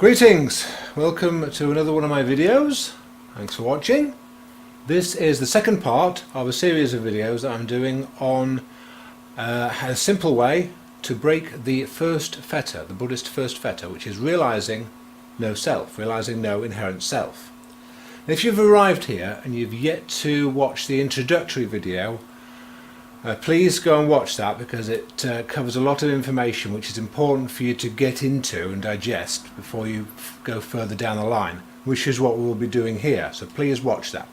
Greetings! Welcome to another one of my videos. Thanks for watching. This is the second part of a series of videos that I'm doing on a simple way to break the first fetter, the Buddhist first fetter, which is realizing no self, realizing no inherent self. And if you've arrived here and you've yet to watch the introductory video, please go and watch that, because it covers a lot of information which is important for you to get into and digest before you go further down the line, which is what we'll be doing here. So please watch that.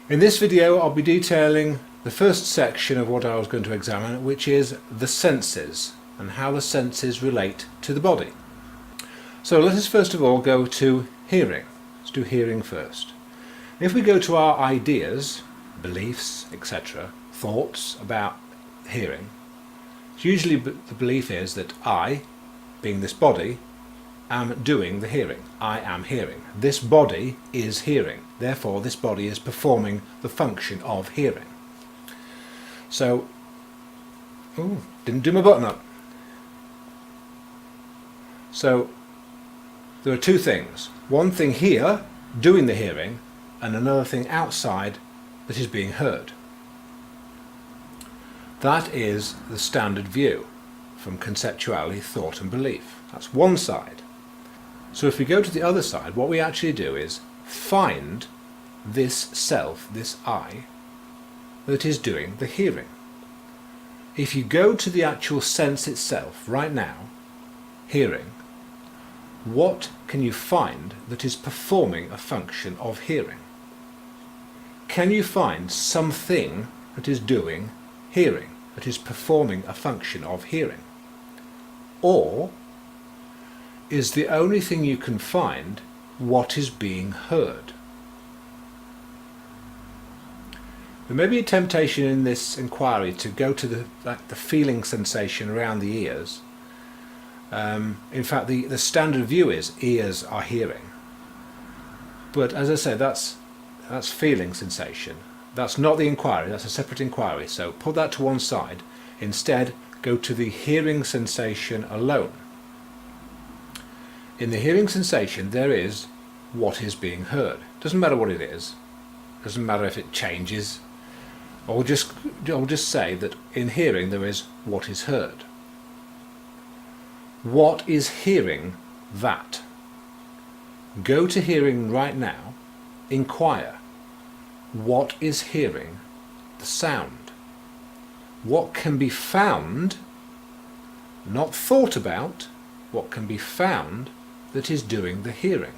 In this video I'll be detailing the first section of what I was going to examine, which is the senses and how the senses relate to the body. So let us first of all go to hearing. Let's do hearing first. If we go to our ideas, beliefs, etc., thoughts about hearing, usually the belief is that I, being this body, am doing the hearing. I am hearing. This body is hearing. Therefore, this body is performing the function of hearing. So, didn't do my button up. So, there are two things. One thing here, doing the hearing, and another thing outside that is being heard. That is the standard view from conceptuality, thought and belief. That's one side. So if we go to the other side, what we actually do is find this self, this I, that is doing the hearing. If you go to the actual sense itself right now, hearing, what can you find that is performing a function of hearing? Can you find something that is doing hearing, that is performing a function of hearing? Or is the only thing you can find what is being heard? There may be a temptation in this inquiry to go to the feeling sensation around the ears. In fact, the standard view is ears are hearing. But as I say, that's feeling sensation. That's not the inquiry, that's a separate inquiry. So put that to one side. Instead, go to the hearing sensation alone. In the hearing sensation, there is what is being heard. Doesn't matter what it is. Doesn't matter if it changes. I'll just say that in hearing there is what is heard. What is hearing that? Go to hearing right now. Inquire. What is hearing the sound? What can be found, not thought about, what can be found that is doing the hearing?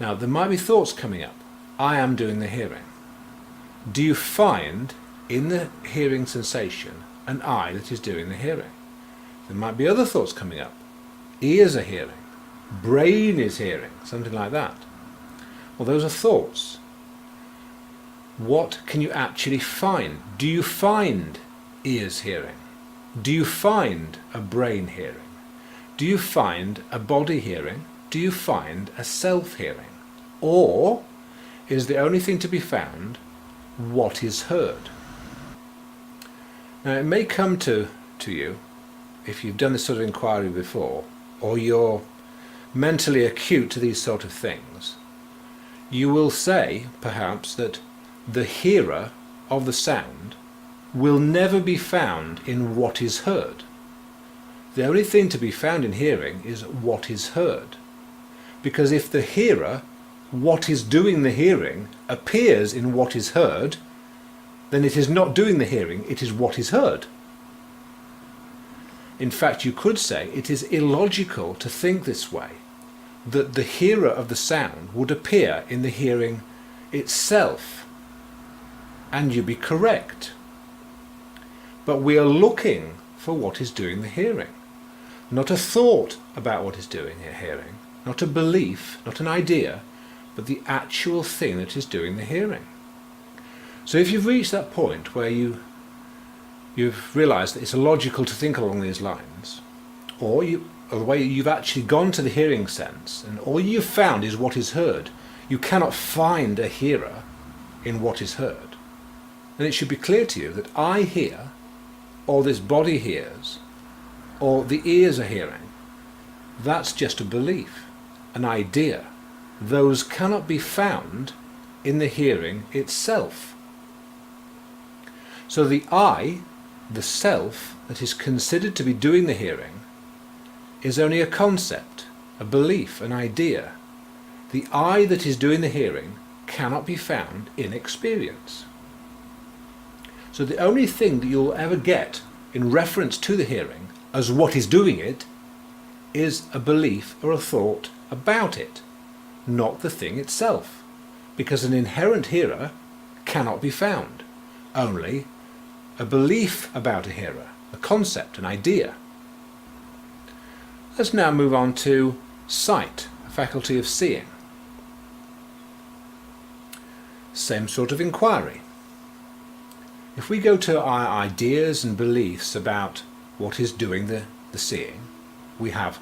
Now there might be thoughts coming up. I am doing the hearing. Do you find in the hearing sensation an I that is doing the hearing? There might be other thoughts coming up. Ears are hearing. Brain is hearing. Something like that. Well, those are thoughts. What can you actually find? Do you find ears hearing? Do you find a brain hearing? Do you find a body hearing? Do you find a self hearing? Or is the only thing to be found what is heard? Now it may come to you, if you've done this sort of inquiry before, or you're mentally acute to these sort of things, you will say, perhaps, that the hearer of the sound will never be found in what is heard. The only thing to be found in hearing is what is heard. Because if the hearer, what is doing the hearing, appears in what is heard, then it is not doing the hearing, it is what is heard. In fact, you could say it is illogical to think this way, that the hearer of the sound would appear in the hearing itself, and you'd be correct. But we are looking for what is doing the hearing, not a thought about what is doing the hearing, not a belief, not an idea, but the actual thing that is doing the hearing. So if you've reached that point where you've realised that it's illogical to think along these lines, or the way you've actually gone to the hearing sense and all you've found is what is heard, you cannot find a hearer in what is heard, then it should be clear to you that I hear, or this body hears, or the ears are hearing, that's just a belief, an idea. Those cannot be found in the hearing itself. So the I, the self that is considered to be doing the hearing, is only a concept, a belief, an idea. The I that is doing the hearing cannot be found in experience. So the only thing that you'll ever get in reference to the hearing as what is doing it is a belief or a thought about it, not the thing itself, because an inherent hearer cannot be found, only a belief about a hearer, a concept, an idea. Let's now move on to sight, a faculty of seeing. Same sort of inquiry. If we go to our ideas and beliefs about what is doing the seeing, we have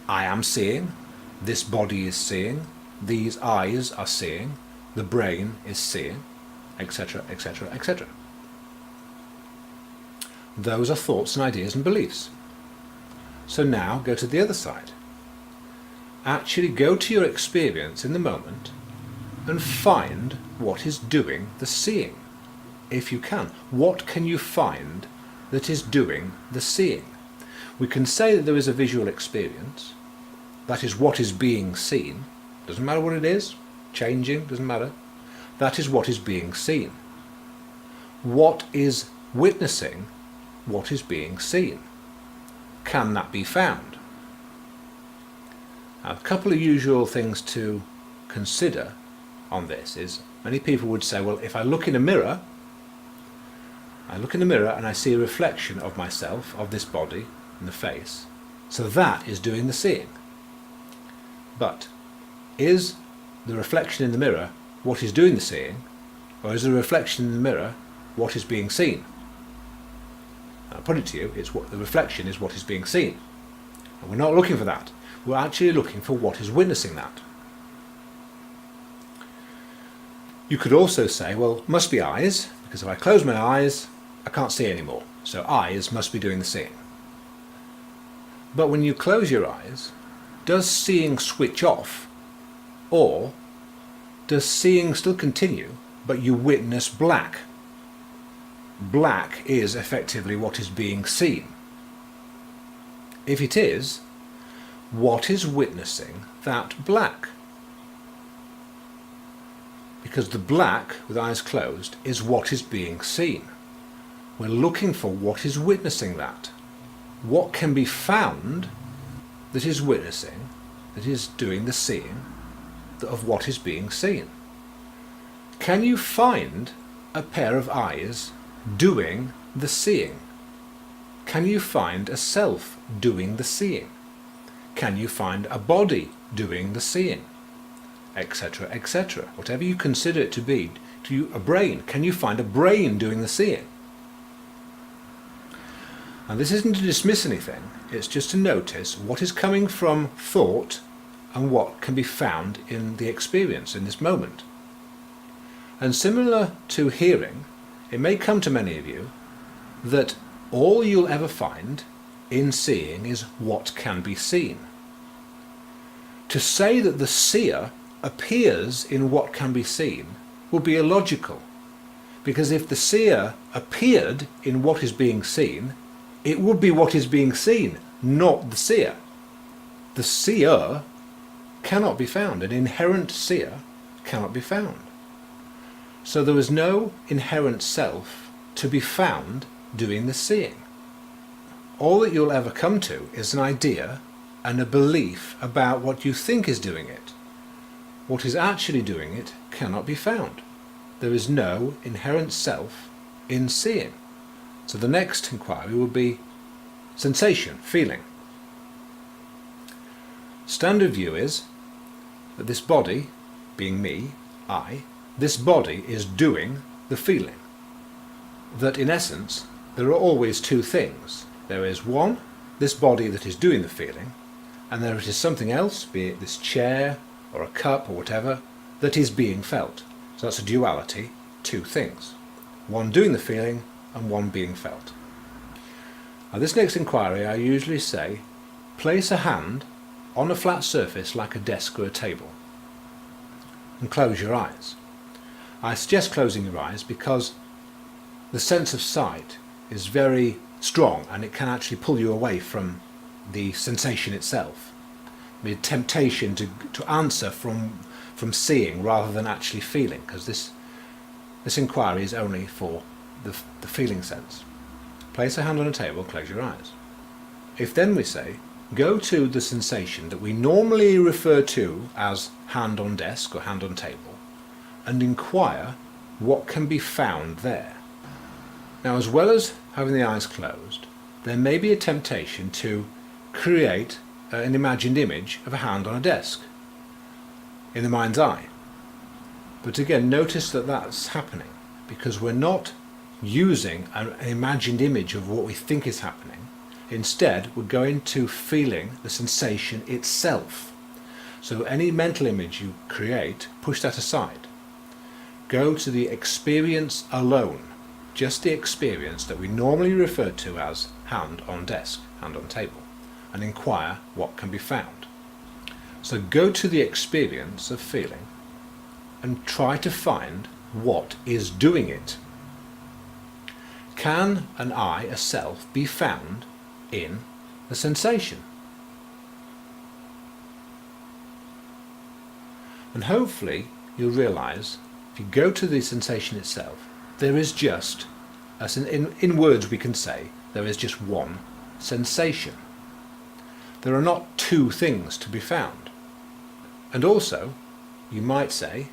I am seeing, this body is seeing, these eyes are seeing, the brain is seeing, etc., etc., etc. Those are thoughts and ideas and beliefs. So now go to the other side. Actually go to your experience in the moment and find what is doing the seeing, if you can. What can you find that is doing the seeing? We can say that there is a visual experience. That is what is being seen. Doesn't matter what it is, changing, doesn't matter. That is what is being seen. What is witnessing what is being seen? Can that be found? Now, a couple of usual things to consider on this is, many people would say, well, if I look in a mirror, and I see a reflection of myself, of this body, in the face, so that is doing the seeing. But is the reflection in the mirror what is doing the seeing, or is the reflection in the mirror what is being seen? I'll put it to you, it's what the reflection is what is being seen. And we're not looking for that. We're actually looking for what is witnessing that. You could also say, well, must be eyes, because if I close my eyes, I can't see anymore. So eyes must be doing the seeing. But when you close your eyes, does seeing switch off, or does seeing still continue, but you witness black? Black is effectively what is being seen. If it is, what is witnessing that black? Because the black, with eyes closed, is what is being seen. We're looking for what is witnessing that. What can be found that is witnessing, that is doing the seeing of what is being seen? Can you find a pair of eyes doing the seeing? Can you find a self doing the seeing? Can you find a body doing the seeing? Etc., etc. Whatever you consider it to be, to you, a brain. Can you find a brain doing the seeing? And this isn't to dismiss anything, it's just to notice what is coming from thought and what can be found in the experience in this moment. And similar to hearing, it may come to many of you that all you'll ever find in seeing is what can be seen. To say that the seer appears in what can be seen would be illogical, because if the seer appeared in what is being seen, it would be what is being seen, not the seer. The seer cannot be found. An inherent seer cannot be found. So there is no inherent self to be found doing the seeing. All that you'll ever come to is an idea and a belief about what you think is doing it. What is actually doing it cannot be found. There is no inherent self in seeing. So the next inquiry will be sensation, feeling. Standard view is that this body, being me, I, this body is doing the feeling. That in essence, there are always two things. There is one, this body that is doing the feeling, and there is something else, be it this chair or a cup or whatever, that is being felt. So that's a duality, two things. One doing the feeling and one being felt. Now this next inquiry I usually say, place a hand on a flat surface like a desk or a table and close your eyes. I suggest closing your eyes because the sense of sight is very strong and it can actually pull you away from the sensation itself. The temptation to answer from seeing rather than actually feeling, because this inquiry is only for the feeling sense. Place a hand on a table, close your eyes. If then we say, go to the sensation that we normally refer to as hand on desk or hand on table and inquire what can be found there. Now, as well as having the eyes closed, there may be a temptation to create an imagined image of a hand on a desk in the mind's eye. But again, notice that that's happening because we're not using an imagined image of what we think is happening. Instead, we're going to feeling the sensation itself. So any mental image you create, push that aside. Go to the experience alone, just the experience that we normally refer to as hand on desk, hand on table, and inquire what can be found. So go to the experience of feeling and try to find what is doing it. Can an I, a self, be found in the sensation? And hopefully you'll realize if you go to the sensation itself, there is just, as in words we can say, there is just one sensation. There are not two things to be found. And also, you might say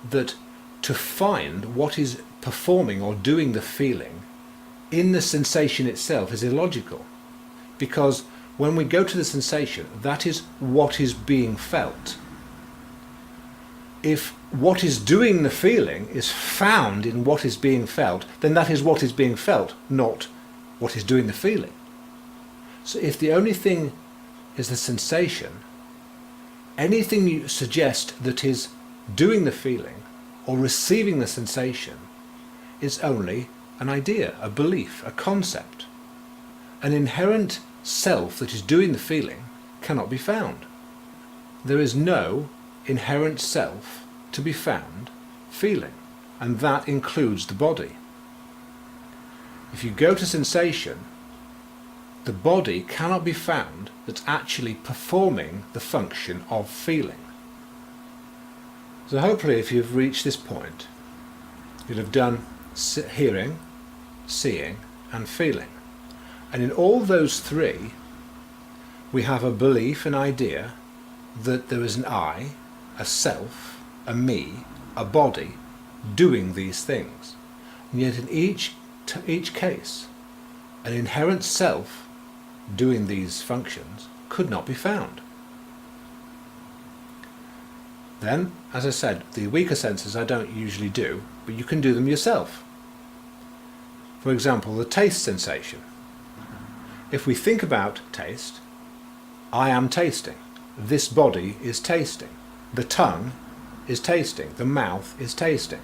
that to find what is performing or doing the feeling in the sensation itself is illogical. Because when we go to the sensation, that is what is being felt. If what is doing the feeling is found in what is being felt, then that is what is being felt, not what is doing the feeling. So if the only thing is the sensation, anything you suggest that is doing the feeling or receiving the sensation is only an idea, a belief, a concept. An inherent self that is doing the feeling cannot be found. There is no inherent self to be found feeling, and that includes the body. If you go to sensation, the body cannot be found that's actually performing the function of feeling. So hopefully if you've reached this point, you'll have done hearing, seeing and feeling. And in all those three, we have a belief, an idea, that there is an I, a self, a me, a body, doing these things. And yet in each case, an inherent self doing these functions could not be found. Then, as I said, the weaker senses I don't usually do, but you can do them yourself. For example, the taste sensation. If we think about taste, I am tasting. This body is tasting. The tongue is tasting. The mouth is tasting.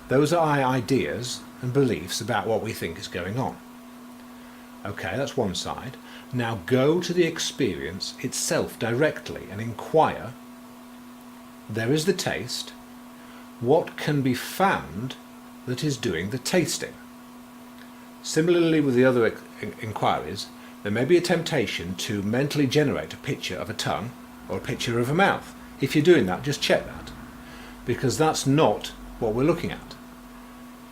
Those are our ideas and beliefs about what we think is going on. Okay, that's one side. Now go to the experience itself directly and inquire. There is the taste. What can be found that is doing the tasting? Similarly with the other inquiries, there may be a temptation to mentally generate a picture of a tongue or a picture of a mouth. If you're doing that, just check that, because that's not what we're looking at.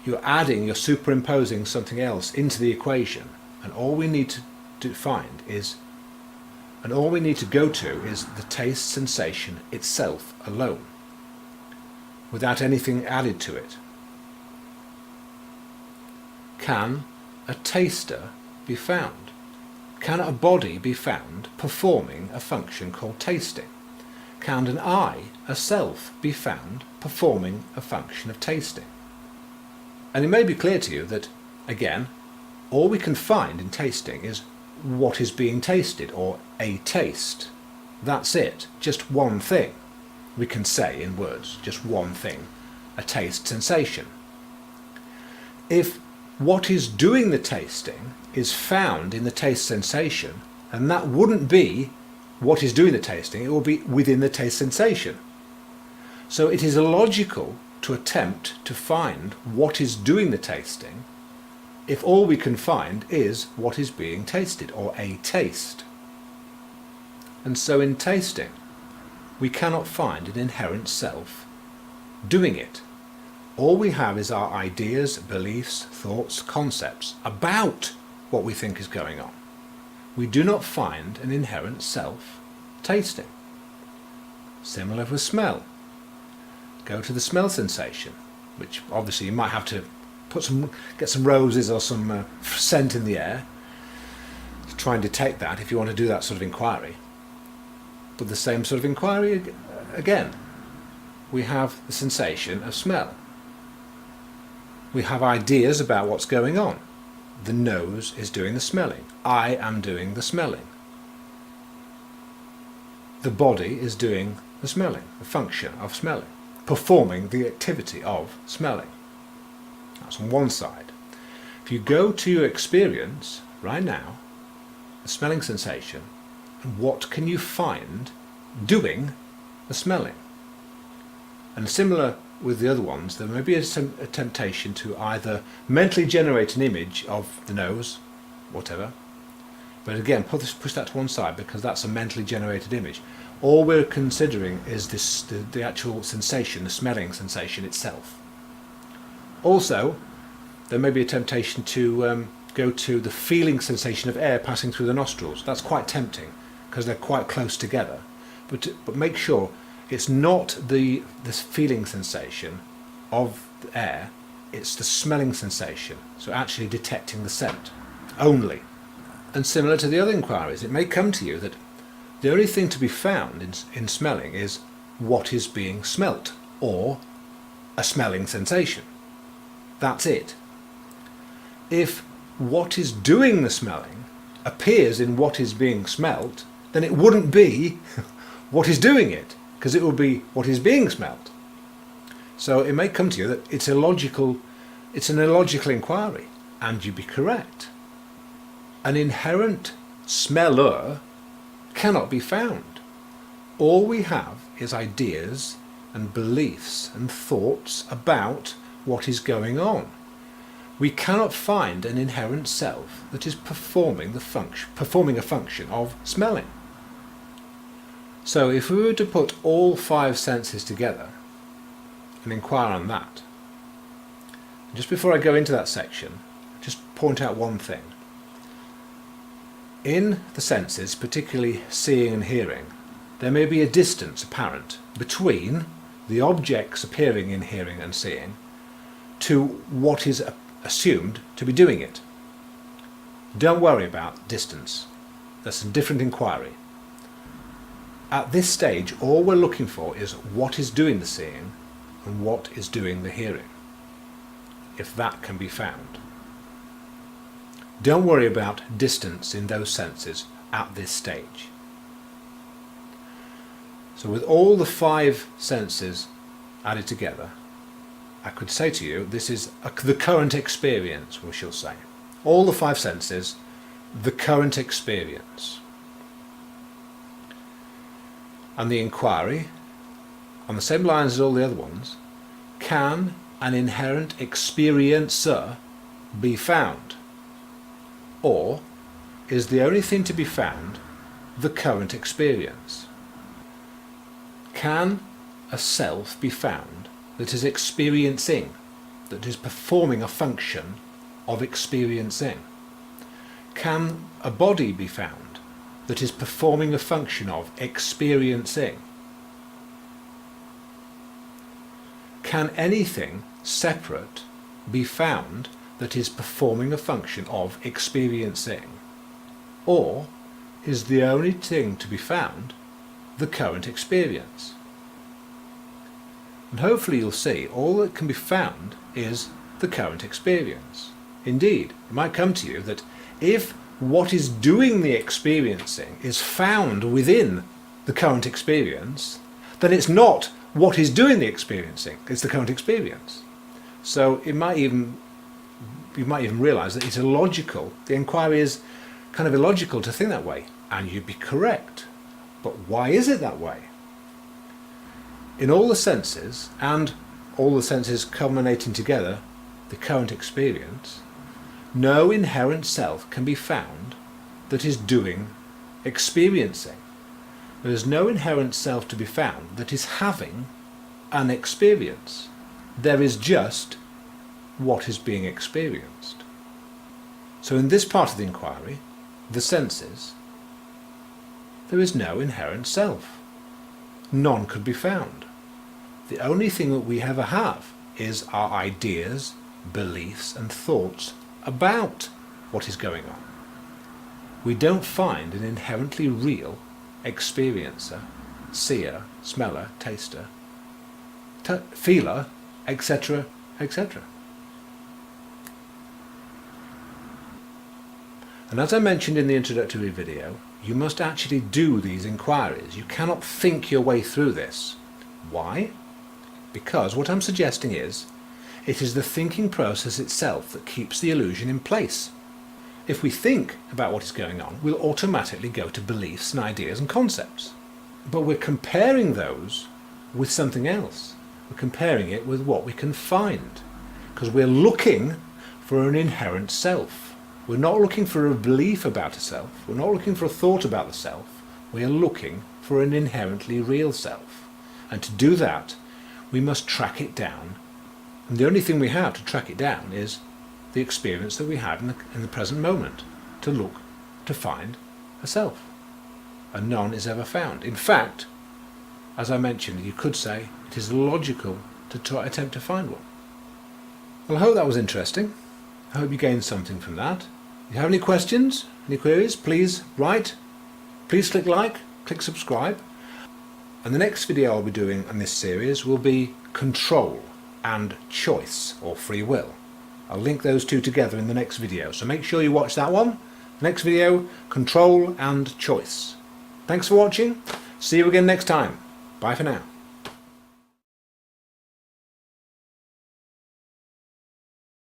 You're superimposing something else into the equation, and all we need to go to is the taste sensation itself alone, without anything added to it. Can a taster be found? Can a body be found performing a function called tasting? Can an I, a self, be found performing a function of tasting? And it may be clear to you that, again, all we can find in tasting is what is being tasted, or a taste. That's it, just one thing. We can say in words, just one thing, a taste sensation. If what is doing the tasting is found in the taste sensation, and that wouldn't be what is doing the tasting, it will be within the taste sensation. So it is illogical to attempt to find what is doing the tasting if all we can find is what is being tasted, or a taste. And so in tasting, we cannot find an inherent self doing it. All we have is our ideas, beliefs, thoughts, concepts about what we think is going on. We do not find an inherent self tasting. Similar with smell. Go to the smell sensation, which obviously you might have to get some roses or some scent in the air to try and detect that if you want to do that sort of inquiry. But the same sort of inquiry again. We have the sensation of smell. We have ideas about what's going on. The nose is doing the smelling. I am doing the smelling. The body is doing the smelling, the function of smelling, performing the activity of smelling. That's on one side. If you go to your experience right now, the smelling sensation, and what can you find doing the smelling? And similar with the other ones, there may be a temptation to either mentally generate an image of the nose, whatever, but again, push that to one side because that's a mentally generated image. All we're considering is the actual sensation, the smelling sensation itself. Also, there may be a temptation to go to the feeling sensation of air passing through the nostrils. That's quite tempting because they're quite close together. But make sure it's not this feeling sensation of the air, it's the smelling sensation. So actually detecting the scent only. And similar to the other inquiries, it may come to you that the only thing to be found in smelling is what is being smelt, or a smelling sensation. That's it. If what is doing the smelling appears in what is being smelt, then it wouldn't be what is doing it, because it would be what is being smelt. So it may come to you that it's an illogical inquiry, and you'd be correct. An inherent smeller cannot be found. All we have is ideas and beliefs and thoughts about what is going on. We cannot find an inherent self that is performing a function of smelling. So if we were to put all 5 senses together and inquire on that, just before I go into that section, just point out one thing. In the senses, particularly seeing and hearing, there may be a distance apparent between the objects appearing in hearing and seeing to what is assumed to be doing it. Don't worry about distance. That's a different inquiry. At this stage, all we're looking for is what is doing the seeing and what is doing the hearing, if that can be found. Don't worry about distance in those senses at this stage. So with all the 5 senses added together, I could say to you, this is the current experience, we shall say. All the 5 senses, the current experience. And the inquiry, on the same lines as all the other ones, can an inherent experiencer be found? Or is the only thing to be found the current experience? Can a self be found that is experiencing, that is performing a function of experiencing? Can a body be found that is performing a function of experiencing? Can anything separate be found that is performing a function of experiencing? Or is the only thing to be found the current experience? And hopefully you'll see all that can be found is the current experience. Indeed, it might come to you that if what is doing the experiencing is found within the current experience, then it's not what is doing the experiencing, it's the current experience. So it might even you might even realise that it's illogical. The inquiry is kind of illogical to think that way, and you'd be correct. But why is it that way? In all the senses, and all the senses culminating together, the current experience, no inherent self can be found that is doing experiencing. There is no inherent self to be found that is having an experience. There is just what is being experienced. So in this part of the inquiry, the senses, there is no inherent self. None could be found. The only thing that we ever have is our ideas, beliefs and thoughts about what is going on. We don't find an inherently real experiencer, seer, smeller, taster, feeler, etc., etc. And as I mentioned in the introductory video, you must actually do these inquiries. You cannot think your way through this. Why? Because what I'm suggesting is, it is the thinking process itself that keeps the illusion in place. If we think about what is going on, we'll automatically go to beliefs and ideas and concepts. But we're comparing those with something else. We're comparing it with what we can find, because we're looking for an inherent self. We're not looking for a belief about a self. We're not looking for a thought about the self. We are looking for an inherently real self. And to do that, we must track it down. And the only thing we have to track it down is the experience that we have in the present moment, to look, to find a self. And none is ever found. In fact, as I mentioned, you could say it is logical to attempt to find one. Well, I hope that was interesting. I hope you gained something from that. If you have any questions, any queries, please write. Please click like, click subscribe. And the next video I'll be doing in this series will be control and choice, or free will. I'll link those two together in the next video, so make sure you watch that one. The next video, control and choice. Thanks for watching. See you again next time. Bye for now.